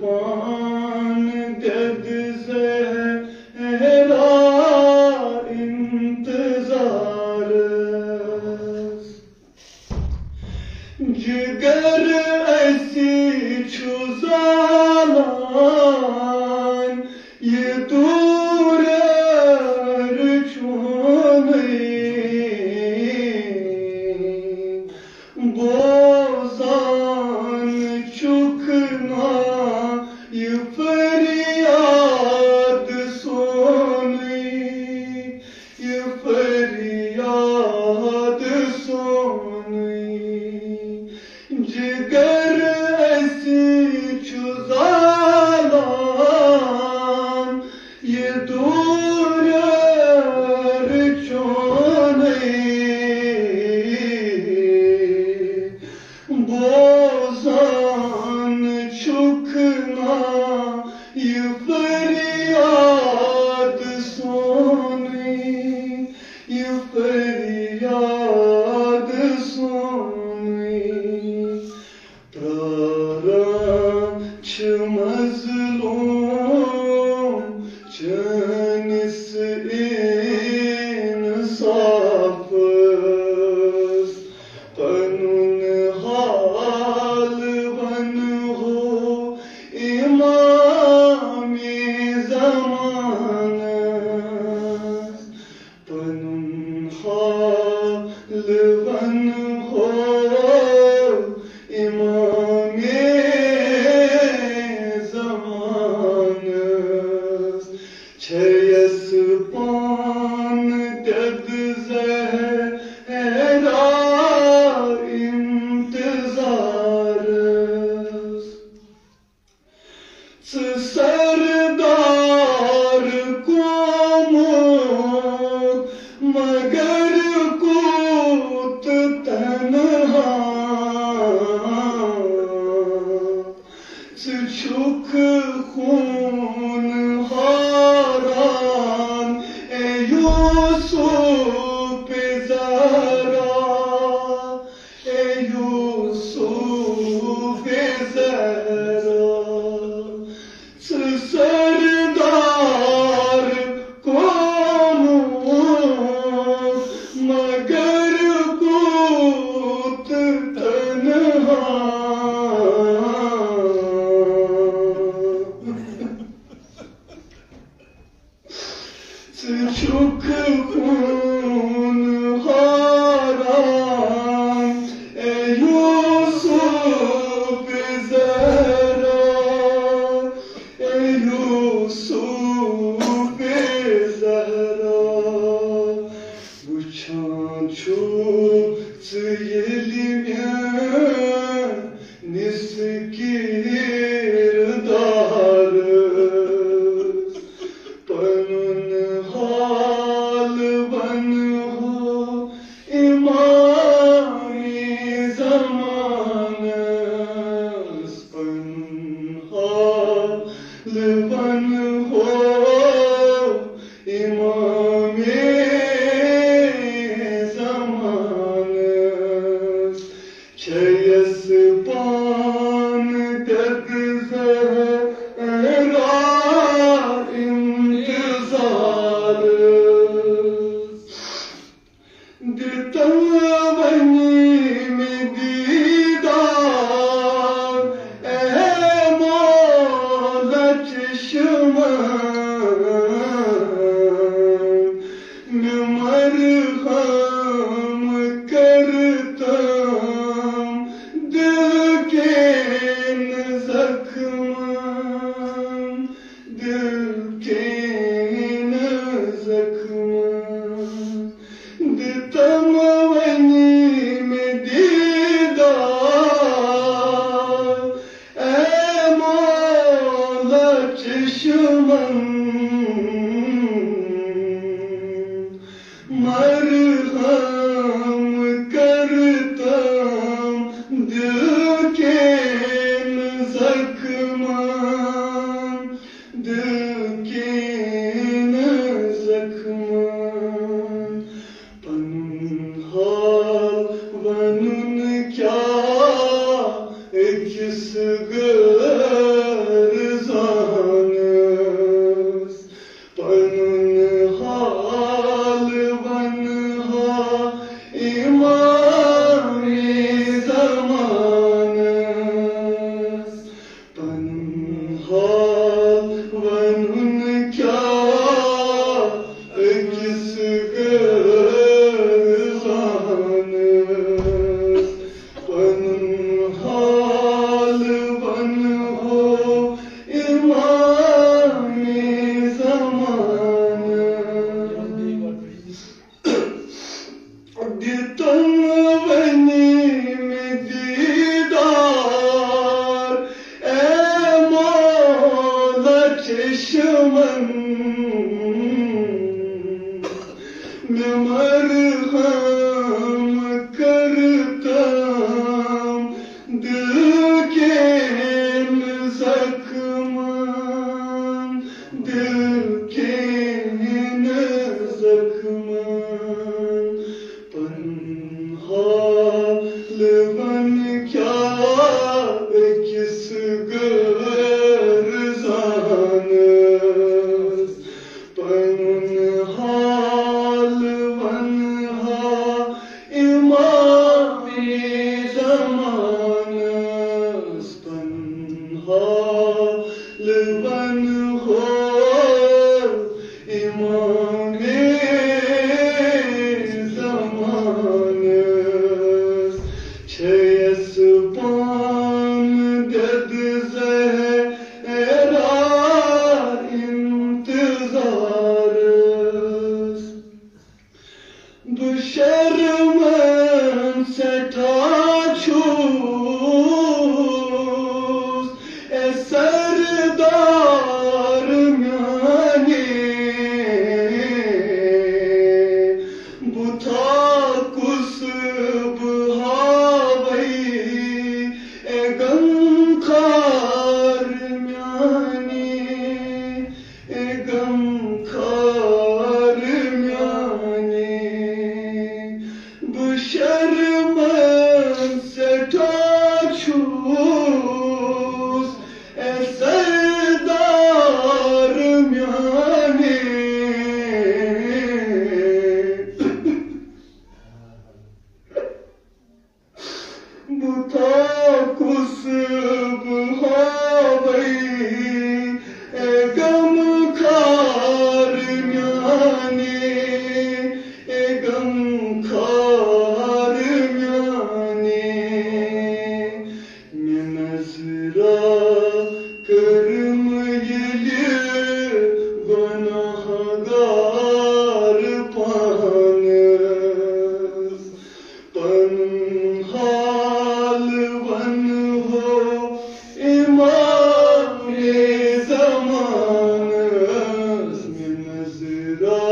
पान दद ज़हरा इंतज़ार जिगर ऐसी छुज़ालान ये दूर बोज़ान चुकना ये फरियाद सोनी ये फरियाद सोनी जिगर ऐसी छुज़ालान ये दूर बोज़ान चुकना ये फरियाद सोनी ये फरियाद सोनी प्रारंभ मज़लूम चनिस इंसाफ पनुन हाल बन हो इमामे ज़मान पनुन हाल बन हो इमामे ज़मान छयस पान दद ज़हरा सरदार को मगर कूत तन्हा छुक खून हारान ए यूसुफ ज़रा ए यूसुफ ज़रा सरदार को मगर कूत तन्हा चुक खून हारान ए यूसुफ ज़रा यूसुफ ज़रा वुछान छु येलि म्यान निस किरदार पनुन हाल बन हो इमामे ज़मान पनुन हाल बन हो इमामे ज़मान छयस पान दद ज़हरा इंतज़ार दितवनी में दीदार ए मौला चश्मन में मरहम करतम दिल के ज़ख्म दिल के ज़ख्म दितमवनी में दीदार ए मौला चश्मन मरहम करतम दिल के ज़ख्म दिल के ज़ख्म पनुन हाल वनुन क्या किस घर चश्मन मैं मरहम करता दिल के जख्मन दिल के जख्मन पन्हाल बन क्या किस गरजानस पन्हाल बनहा इमामी ज़मानस पन्हाल बन हो इमामी ज़मानस छयस पान दद ज़हरा इंतज़ारस दुशर्मन सठा छूस ए सरदार म्याने बुथा कुस बुहावई ए गमखार म्याने ए गमखार म्याने बुशर्मन सठा छूस ए सरदार म्याने बुथा कुस बुहावई ए गमखार म्याने ए गमखार म्याने मैं नजरा करम ये गुनाहगार पानस पन्हाल बन हो इमामे ज़मानस में नजरा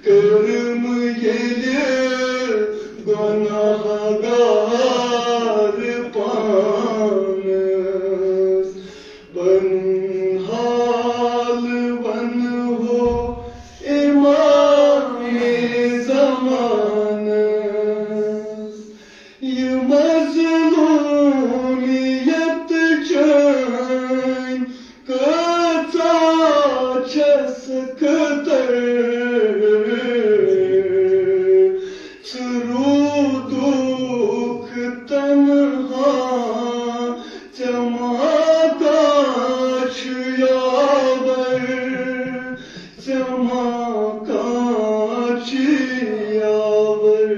करम ये गुनाहगार पानस पन्हाल बन हो इमामे ज़मानस ये मज़लूमियत चैन कचा छसकतर दुख तन्हा चमाका छियावर चमाका छियावर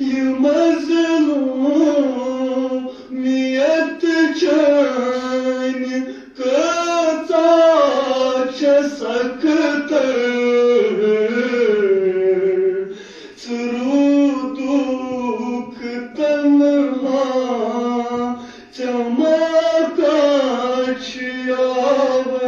ये मज़लूमियत चैन कचा छसकतर दुख तन्हा चमाका छियावर